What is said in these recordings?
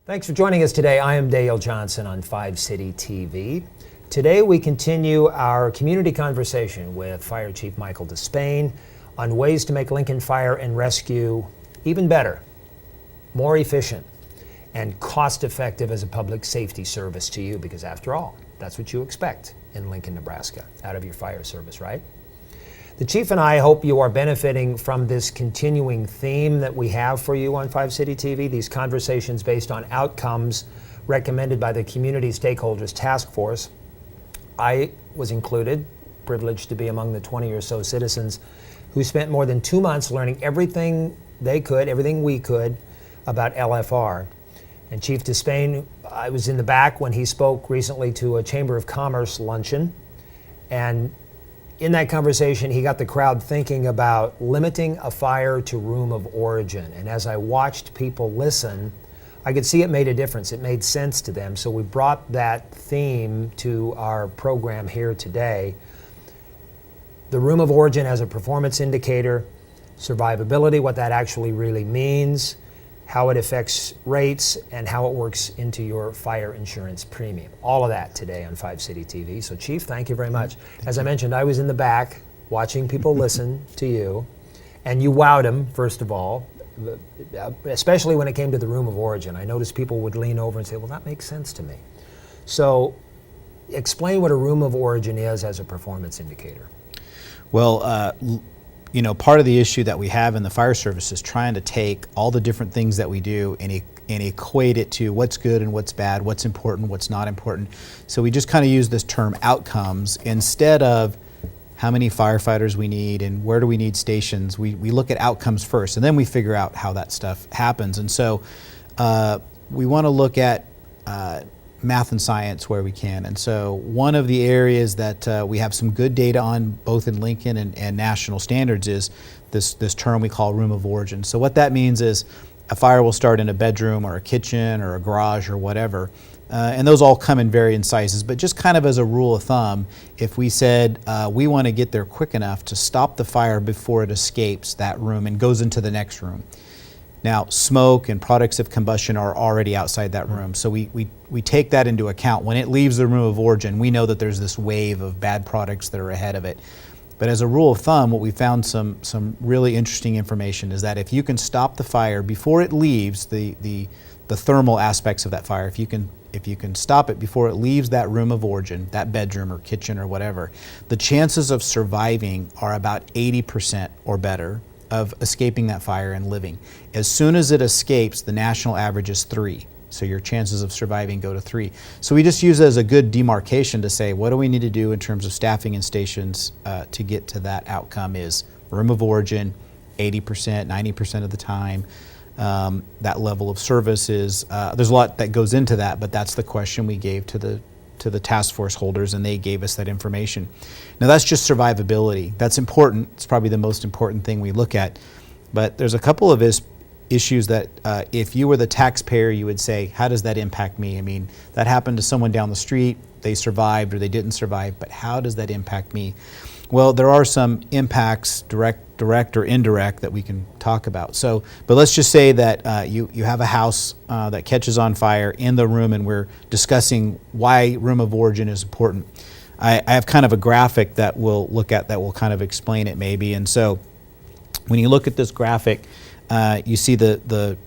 Thanks for joining us today. I am Dale Johnson on 5 City TV. Today we continue our community conversation with Fire Chief Michael Despain on ways to make Lincoln Fire and Rescue even better, more efficient, and cost-effective as a public safety service to you, because after all, that's what you expect in Lincoln, Nebraska, out of your fire service, right? The Chief and I hope you are benefiting from this continuing theme that we have for you on 5 City TV, these conversations based on outcomes recommended by the Community Stakeholders Task Force. I was included, privileged to be among the 20 or so citizens who spent more than 2 months learning everything they could, everything we could about LFR. And Chief Despain, I was in the back when he spoke recently to a Chamber of Commerce luncheon, and in that conversation, he got the crowd thinking about limiting a fire to room of origin. And as I watched people listen, I could see it made a difference. It made sense to them. So we brought that theme to our program here today. The room of origin as a performance indicator, survivability, what that actually really means, how it affects rates, and how it works into your fire insurance premium. All of that today on 5 City TV. So Chief, thank you very much. As I mentioned, I was in the back watching people listen to you, and you wowed them, first of all, especially when it came to the room of origin. I noticed people would lean over and say, well, that makes sense to me. So explain what a room of origin is as a performance indicator. Well, you know, part of the issue that we have in the fire service is trying to take all the different things that we do and equate it to what's good and what's bad, what's important, what's not important. So we just kind of use this term outcomes instead of how many firefighters we need and where do we need stations. We look at outcomes first, and then we figure out how that stuff happens. And so we want to look at math and science where we can. And so one of the areas that we have some good data on, both in Lincoln and national standards, is this term we call room of origin. So what that means is a fire will start in a bedroom or a kitchen or a garage or whatever. And those all come in varying sizes, but just kind of as a rule of thumb, if we said we want to get there quick enough to stop the fire before it escapes that room and goes into the next room. Now, smoke and products of combustion are already outside that room, so we take that into account. When it leaves the room of origin, we know that there's this wave of bad products that are ahead of it. But as a rule of thumb, what we found some really interesting information is that if you can stop the fire before it leaves the thermal aspects of that fire, if you can stop it before it leaves that room of origin, that bedroom or kitchen or whatever, the chances of surviving are about 80% or better of escaping that fire and living. As soon as it escapes, the national average is 3. So your chances of surviving go to 3. So we just use it as a good demarcation to say, what do we need to do in terms of staffing and stations to get to that outcome is room of origin, 80%, 90% of the time. That level of service is, there's a lot that goes into that, but that's the question we gave to the task force holders, and they gave us that information. Now that's just survivability. That's important. It's probably the most important thing we look at. But there's a couple of issues that if you were the taxpayer, you would say, how does that impact me? I mean, that happened to someone down the street, they survived or they didn't survive, but how does that impact me? Well, there are some impacts, direct or indirect, that we can talk about. So, but let's just say that you have a house that catches on fire in the room, and we're discussing why room of origin is important. I have kind of a graphic that we'll look at that will kind of explain it maybe. And so when you look at this graphic, you see the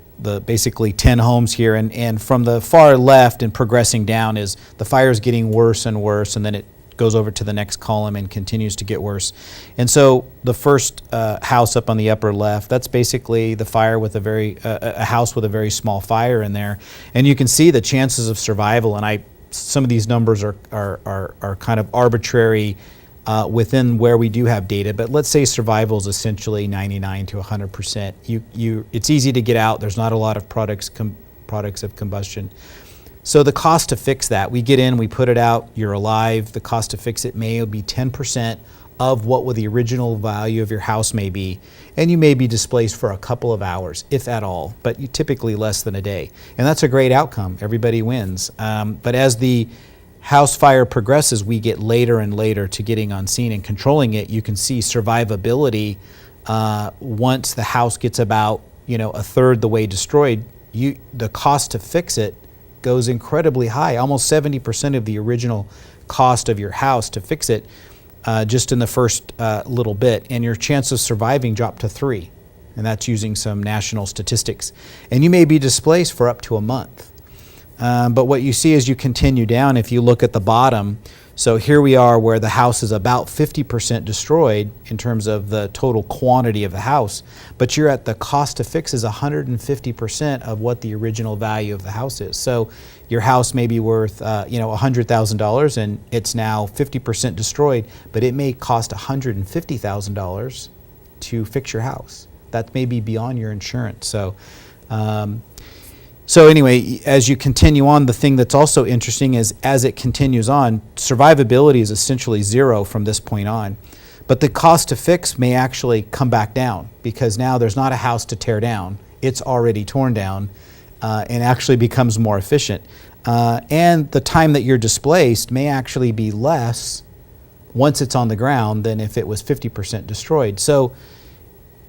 basically 10 homes here, and from the far left and progressing down is the fire is getting worse and worse, and then it goes over to the next column and continues to get worse. And so the first house up on the upper left, that's basically the fire with a house with a very small fire in there. And you can see the chances of survival, and some of these numbers are kind of arbitrary within where we do have data, but let's say survival is essentially 99 to 100%. It's easy to get out. There's not a lot of products of combustion. So the cost to fix that, we get in, we put it out, you're alive. The cost to fix it may be 10% of what the original value of your house may be, and you may be displaced for a couple of hours, if at all, but you typically less than a day. And that's a great outcome. Everybody wins. But as the house fire progresses, we get later and later to getting on scene and controlling it. You can see survivability once the house gets about a third the way destroyed. the cost to fix it goes incredibly high, almost 70% of the original cost of your house to fix it just in the first little bit, and your chance of surviving drop to 3, and that's using some national statistics. And you may be displaced for up to a month. But what you see as you continue down, if you look at the bottom, so here we are where the house is about 50% destroyed in terms of the total quantity of the house, but you're at the cost to fix is 150% of what the original value of the house is. So your house may be worth $100,000 and it's now 50% destroyed, but it may cost $150,000 to fix your house. That may be beyond your insurance. So anyway, as you continue on, the thing that's also interesting is as it continues on, survivability is essentially 0 from this point on. But the cost to fix may actually come back down because now there's not a house to tear down. It's already torn down and actually becomes more efficient. And the time that you're displaced may actually be less once it's on the ground than if it was 50% destroyed. So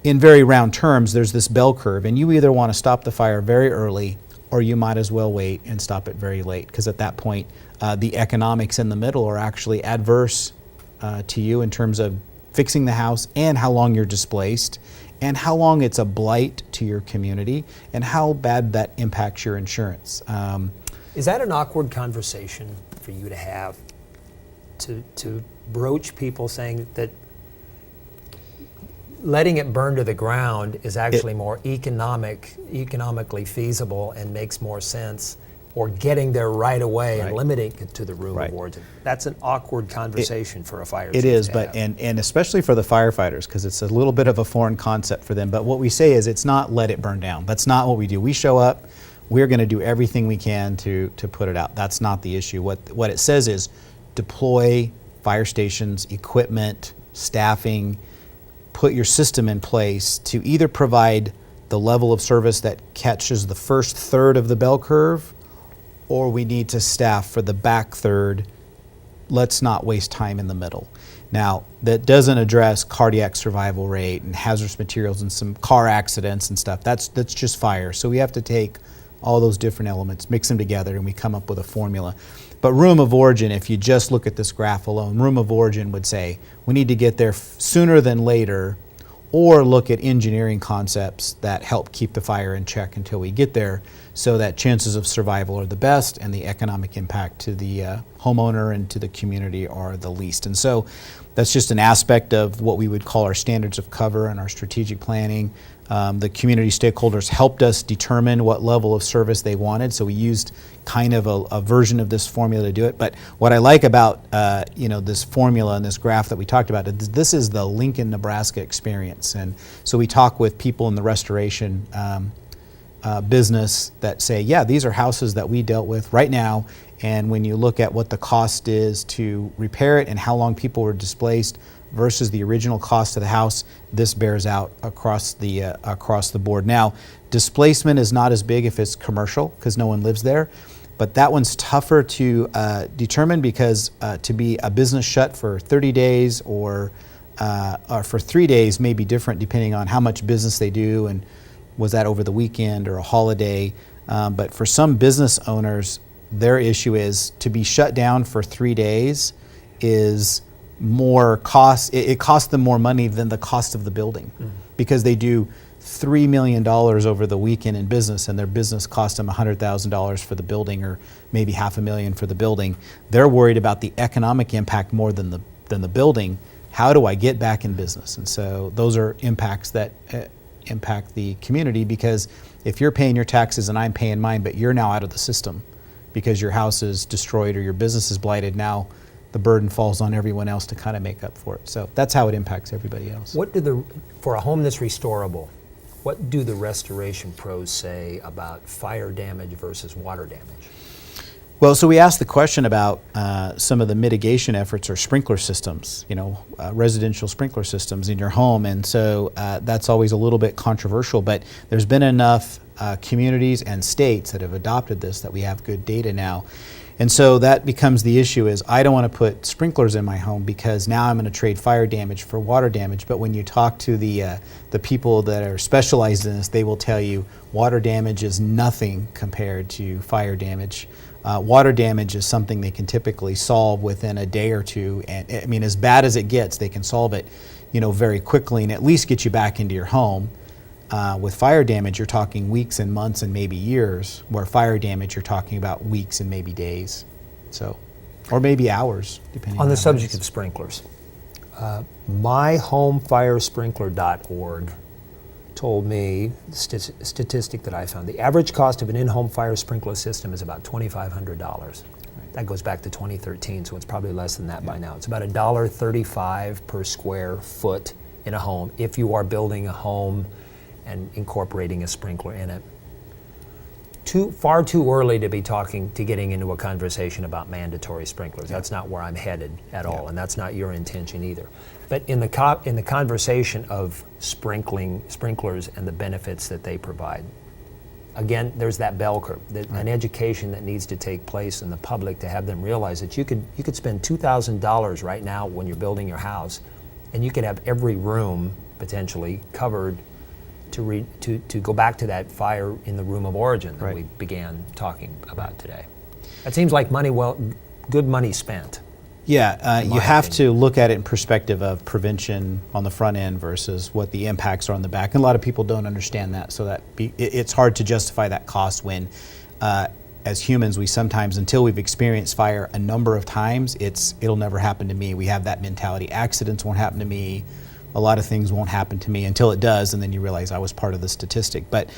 in very round terms, there's this bell curve, and you either want to stop the fire very early or you might as well wait and stop it very late, because at that point, the economics in the middle are actually adverse to you in terms of fixing the house and how long you're displaced and how long it's a blight to your community and how bad that impacts your insurance. Is that an awkward conversation for you to have, to broach people saying that letting it burn to the ground is actually more economically feasible and makes more sense, or getting there right away and limiting it to the room of origin? That's an awkward conversation for a fire chief. It is, to but have. and especially for the firefighters, because it's a little bit of a foreign concept for them. But what we say is it's not let it burn down. That's not what we do. We show up, we're going to do everything we can to put it out. That's not the issue. What it says is deploy fire stations, equipment, staffing, put your system in place to either provide the level of service that catches the first third of the bell curve, or we need to staff for the back third. Let's not waste time in the middle. Now, that doesn't address cardiac survival rate and hazardous materials and some car accidents and stuff. That's just fire. So we have to take all those different elements, mix them together, and we come up with a formula. But room of origin, if you just look at this graph alone, room of origin would say we need to get there sooner than later, or look at engineering concepts that help keep the fire in check until we get there, so that chances of survival are the best and the economic impact to the homeowner and to the community are the least. And so that's just an aspect of what we would call our standards of cover and our strategic planning. The community stakeholders helped us determine what level of service they wanted, so we used kind of a version of this formula to do it. But what I like about this formula and this graph that we talked about, this is the Lincoln, Nebraska experience. And so we talk with people in the restoration business that say, yeah, these are houses that we dealt with right now, and when you look at what the cost is to repair it and how long people were displaced versus the original cost of the house, this bears out across the board. Now, displacement is not as big if it's commercial because no one lives there, but that one's tougher to determine because to be a business shut for 30 days or for 3 days may be different depending on how much business they do and was that over the weekend or a holiday. But for some business owners, their issue is to be shut down for 3 days is more cost. It costs them more money than the cost of the building because they do $3 million over the weekend in business, and their business cost them $100,000 for the building, or maybe $500,000 for the building. They're worried about the economic impact more than the building. How do I get back in business? And so those are impacts that impact the community, because if you're paying your taxes and I'm paying mine, but you're now out of the system because your house is destroyed or your business is blighted, now the burden falls on everyone else to kind of make up for it. So that's how it impacts everybody else. For a home that's restorable, what do the restoration pros say about fire damage versus water damage? Well, so we asked the question about some of the mitigation efforts or sprinkler systems, residential sprinkler systems in your home. And so that's always a little bit controversial, but there's been enough communities and states that have adopted this that we have good data now. And so that becomes the issue is I don't want to put sprinklers in my home because now I'm going to trade fire damage for water damage. But when you talk to the people that are specialized in this, they will tell you water damage is nothing compared to fire damage. Water damage is something they can typically solve within a day or two. And I mean, as bad as it gets, they can solve it, very quickly and at least get you back into your home. With fire damage, you're talking weeks and months and maybe years, where fire damage, you're talking about weeks and maybe days. So, or maybe hours, depending on On the how it subject is. of sprinklers, myhomefiresprinkler.org told me, statistic that I found, the average cost of an in-home fire sprinkler system is about $2,500. That goes back to 2013, so it's probably less than that by now. It's about $1.35 per square foot in a home if you are building a home and incorporating a sprinkler in it. Far too early to be getting into a conversation about mandatory sprinklers. That's not where I'm headed at all, and that's not your intention either. But in the conversation of sprinklers and the benefits that they provide, again, there's that bell curve, an education that needs to take place in the public to have them realize that you could spend $2,000 right now when you're building your house, and you could have every room potentially covered to go back to that fire in the room of origin that we began talking about today. That seems like good money spent. Yeah, you my have opinion. to look at it in perspective of prevention on the front end versus what the impacts are on the back. And a lot of people don't understand that, so it's hard to justify that cost when, as humans, we sometimes, until we've experienced fire a number of times, it'll never happen to me. We have that mentality. Accidents won't happen to me. A lot of things won't happen to me until it does, and then you realize I was part of the statistic. But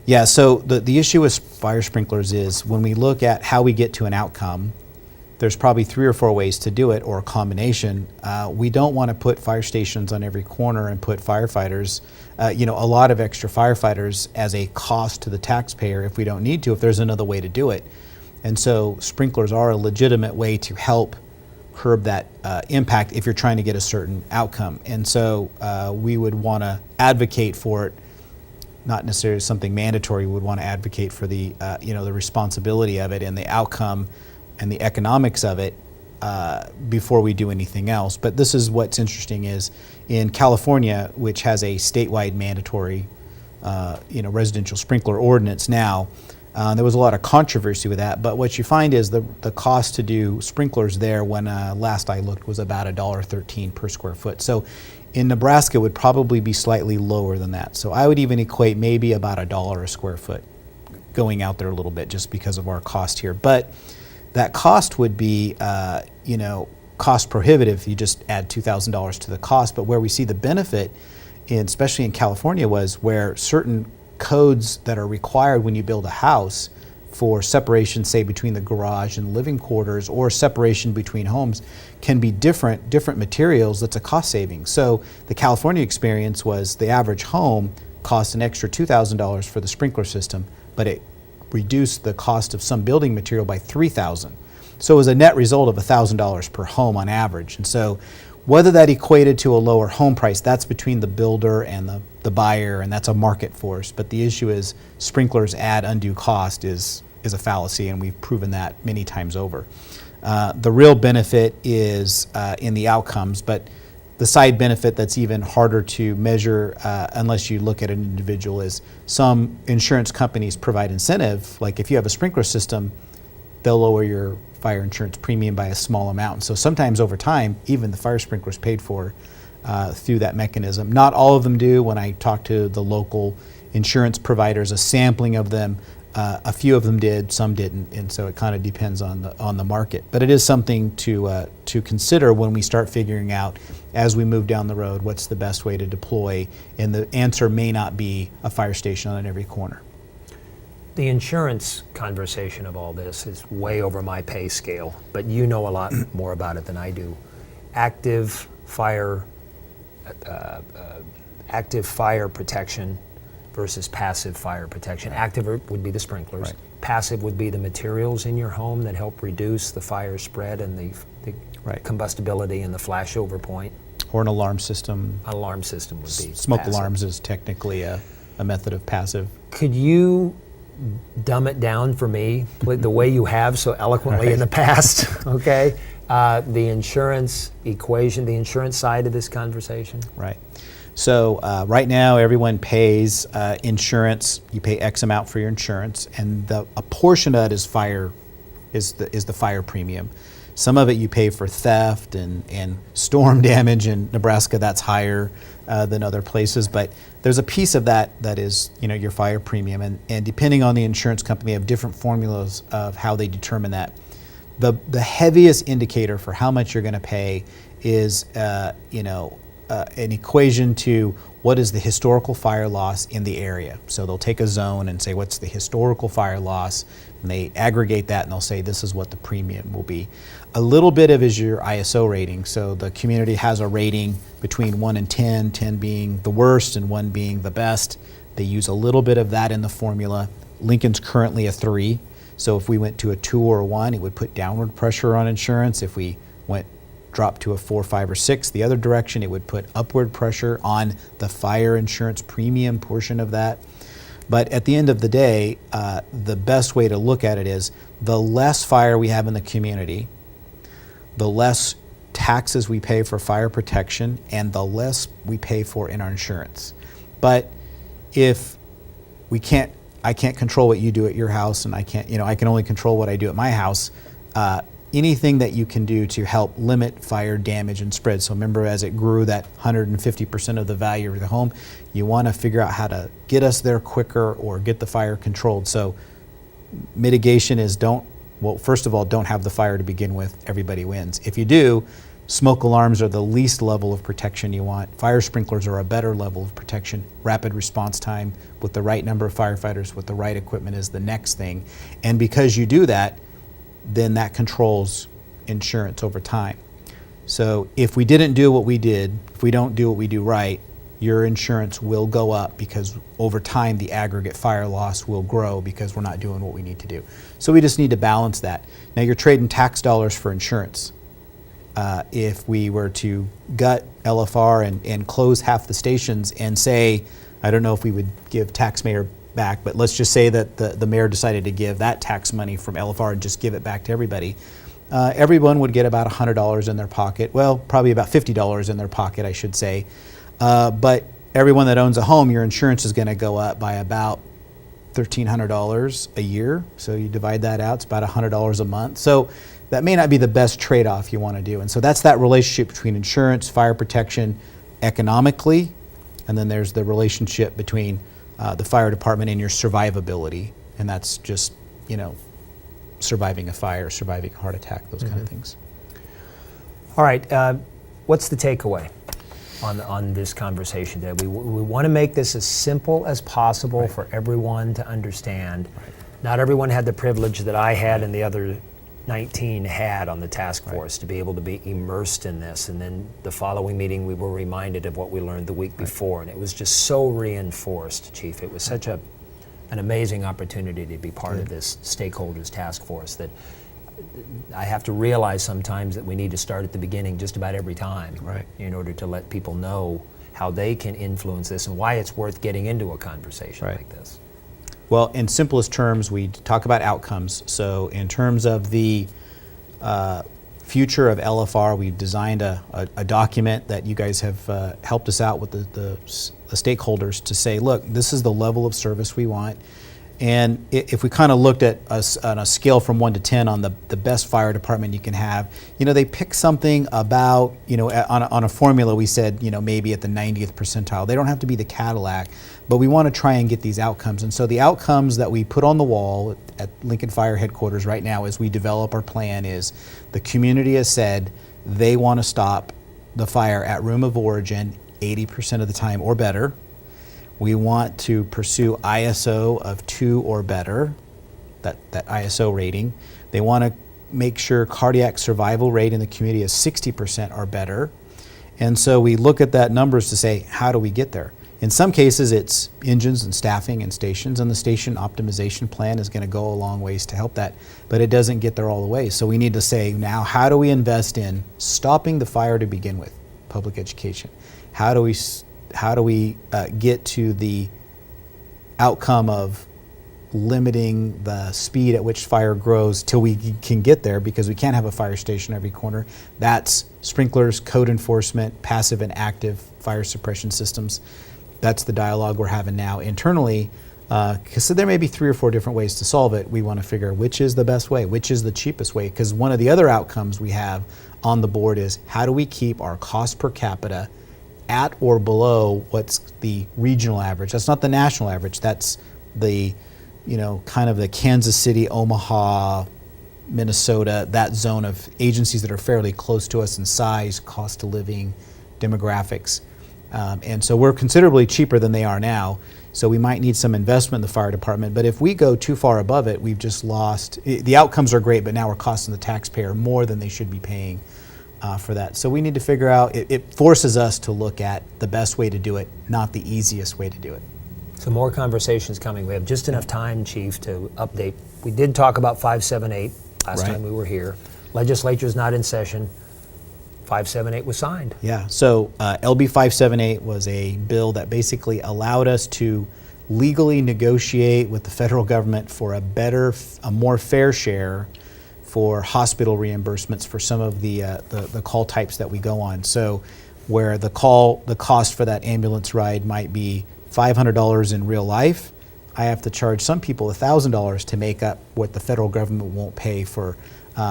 yeah, so the issue with fire sprinklers is when we look at how we get to an outcome, there's probably 3 or 4 ways to do it, or a combination. We don't want to put fire stations on every corner and put firefighters, a lot of extra firefighters as a cost to the taxpayer if we don't need to, if there's another way to do it. And so sprinklers are a legitimate way to help curb that impact if you're trying to get a certain outcome. And so we would want to advocate for it, not necessarily something mandatory. We would want to advocate for the the responsibility of it and the outcome and the economics of it before we do anything else. But this is what's interesting is in California, which has a statewide mandatory residential sprinkler ordinance now. There was a lot of controversy with that, but what you find is the cost to do sprinklers there, when last I looked, was about $1.13 per square foot. So in Nebraska it would probably be slightly lower than that. So I would even equate maybe about $1 a square foot going out there a little bit just because of our cost here. But that cost would be, cost prohibitive if you just add $2,000 to the cost. But where we see the benefit, especially in California, was where certain codes that are required when you build a house for separation, say between the garage and living quarters, or separation between homes, can be different materials. That's a cost saving. So the California experience was the average home cost an extra $2,000 for the sprinkler system, but it reduced the cost of some building material by $3,000. So it was a net result of $1,000 per home on average. And so whether that equated to a lower home price, that's between the builder and the buyer, and that's a market force. But the issue is sprinklers add undue cost is a fallacy, and we've proven that many times over. The real benefit is in the outcomes, but the side benefit that's even harder to measure unless you look at an individual is some insurance companies provide incentive. Like if you have a sprinkler system, they'll lower your fire insurance premium by a small amount. And so sometimes over time, even the fire sprinkler is paid for through that mechanism. Not all of them do. When I talk to the local insurance providers, a sampling of them, a few of them did, some didn't, and so it kind of depends on the market. But it is something to consider when we start figuring out, as we move down the road, what's the best way to deploy, and the answer may not be a fire station on every corner. The insurance conversation of all this is way over my pay scale, but you know a lot more about it than I do. Active fire protection versus passive fire protection. Active would be the sprinklers. Right. Passive would be the materials in your home that help reduce the fire spread and the Right. combustibility and the flashover point. Or an alarm system. An alarm system would be Smoke passive. alarms is technically a method of passive. Could you dumb it down for me the way you have so eloquently in the past, okay? The insurance equation, the insurance side of this conversation. Right. So right now, everyone pays insurance. You pay X amount for your insurance, and a portion of that is the fire premium. Some of it you pay for theft and storm damage in Nebraska. That's higher than other places, but there's a piece of that is your fire premium, and depending on the insurance company, they have different formulas of how they determine that. The heaviest indicator for how much you're going to pay is an equation to what is the historical fire loss in the area. So they'll take a zone and say, what's the historical fire loss? And they aggregate that and they'll say, this is what the premium will be. A little bit of is your ISO rating. So the community has a rating between 1 and 10, 10 being the worst and 1 being the best. They use a little bit of that in the formula. Lincoln's currently a 3. So if we went to a 2 or a 1, it would put downward pressure on insurance. If we dropped to a 4, 5, or 6 the other direction, it would put upward pressure on the fire insurance premium portion of that. But at the end of the day, the best way to look at it is the less fire we have in the community, the less taxes we pay for fire protection, and the less we pay for in our insurance. But if I can't control what you do at your house, and I can only control what I do at my house. Anything that you can do to help limit fire damage and spread. So remember, as it grew that 150% of the value of the home, you want to figure out how to get us there quicker or get the fire controlled. So mitigation is first of all, don't have the fire to begin with. Everybody wins. If you do, smoke alarms are the least level of protection you want. Fire sprinklers are a better level of protection. Rapid response time with the right number of firefighters with the right equipment is the next thing. And because you do that, then that controls insurance over time. So if we didn't do what we did, if we don't do what we do right, your insurance will go up because over time the aggregate fire loss will grow because we're not doing what we need to do. So we just need to balance that. Now you're trading tax dollars for insurance. If we were to gut LFR and close half the stations and say, I don't know if we would give taxpayer back, but let's just say that the mayor decided to give that tax money from LFR and just give it back to everybody. Everyone would get about $100 in their pocket. Well, probably about $50 in their pocket, I should say. But everyone that owns a home, your insurance is going to go up by about $1,300 a year. So you divide that out, it's about $100 a month. So that may not be the best trade-off you want to do. And so that's that relationship between insurance, fire protection, economically, and then there's the relationship between the fire department and your survivability, and that's just surviving a fire, surviving a heart attack, those kind of things. All right, what's the takeaway on this conversation today? We want to make this as simple as possible for everyone to understand. Not everyone had the privilege that I had and the other 19 had on the task force to be able to be immersed in this, and then the following meeting we were reminded of what we learned the week before, and it was just so reinforced, Chief. It was such an amazing opportunity to be part of this stakeholders task force that I have to realize sometimes that we need to start at the beginning just about every time in order to let people know how they can influence this and why it's worth getting into a conversation like this. Well, in simplest terms, we talk about outcomes. So in terms of the future of LFR, we've designed a document that you guys have helped us out with the stakeholders to say, look, this is the level of service we want. And if we kind of looked at on a scale from 1 to 10 on the best fire department you can have, they pick something about, on a formula we said, maybe at the 90th percentile. They don't have to be the Cadillac, but we want to try and get these outcomes. And so the outcomes that we put on the wall at Lincoln Fire Headquarters right now as we develop our plan is the community has said they want to stop the fire at room of origin 80% of the time or better. We want to pursue ISO of 2 or better, that ISO rating. They want to make sure cardiac survival rate in the community is 60% or better. And so we look at that numbers to say, how do we get there? In some cases, it's engines and staffing and stations, and the station optimization plan is going to go a long ways to help that, but it doesn't get there all the way. So we need to say, now, how do we invest in stopping the fire to begin with? Public education. How do we get to the outcome of limiting the speed at which fire grows till we can get there, because we can't have a fire station every corner. That's sprinklers, code enforcement, passive and active fire suppression systems. That's the dialogue we're having now internally, because there may be 3 or 4 different ways to solve it. We want to figure which is the best way, which is the cheapest way, because one of the other outcomes we have on the board is how do we keep our cost per capita at or below what's the regional average. That's not the national average. That's the, kind of the Kansas City, Omaha, Minnesota, that zone of agencies that are fairly close to us in size, cost of living, demographics. And so we're considerably cheaper than they are now. So we might need some investment in the fire department. But if we go too far above it, we've just lost. The outcomes are great, but now we're costing the taxpayer more than they should be paying for that. So we need to figure out, it forces us to look at the best way to do it, not the easiest way to do it. So more conversations coming. We have just enough time, Chief, to update. We did talk about 578 last Right. time we were here. Legislature's not in session. 578 was signed. Yeah, so LB 578 was a bill that basically allowed us to legally negotiate with the federal government for a more fair share for hospital reimbursements for some of the call types that we go on. So where the cost for that ambulance ride might be $500 in real life, I have to charge some people $1,000 to make up what the federal government won't pay for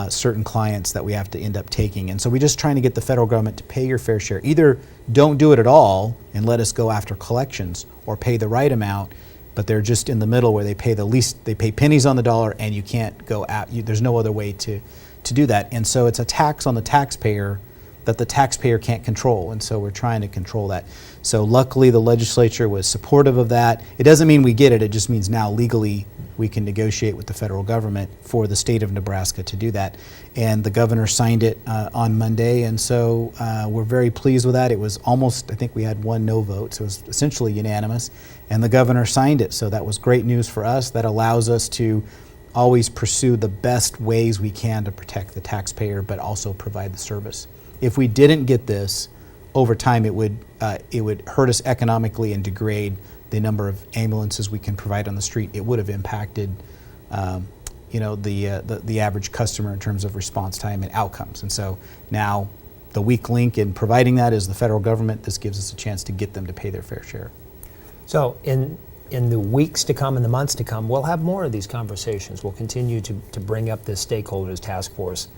certain clients that we have to end up taking. And so we're just trying to get the federal government to pay your fair share. Either don't do it at all and let us go after collections, or pay the right amount, but they're just in the middle where they pay the least, they pay pennies on the dollar, and you can't go out, there's no other way to do that. And so it's a tax on the taxpayer that the taxpayer can't control, and so we're trying to control that. So luckily the legislature was supportive of that. It doesn't mean we get it, it just means now legally we can negotiate with the federal government for the state of Nebraska to do that. And the governor signed it on Monday, and so we're very pleased with that. It was almost, I think we had 1 no vote, so it was essentially unanimous, and the governor signed it, so that was great news for us. That allows us to always pursue the best ways we can to protect the taxpayer, but also provide the service. If we didn't get this, over time it would hurt us economically and degrade the number of ambulances we can provide on the street. It would have impacted the average customer in terms of response time and outcomes. And so now the weak link in providing that is the federal government. This gives us a chance to get them to pay their fair share. So in the weeks to come, in the months to come, we'll have more of these conversations. We'll continue to bring up this stakeholders task force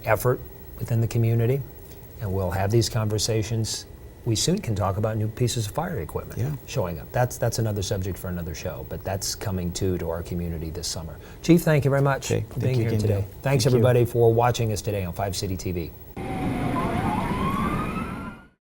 effort within the community, and we'll have these conversations. We soon can talk about new pieces of fire equipment showing up. That's another subject for another show, but that's coming to our community this summer. Chief, thank you very much for being here today. Thanks everybody for watching us today on 5 City TV.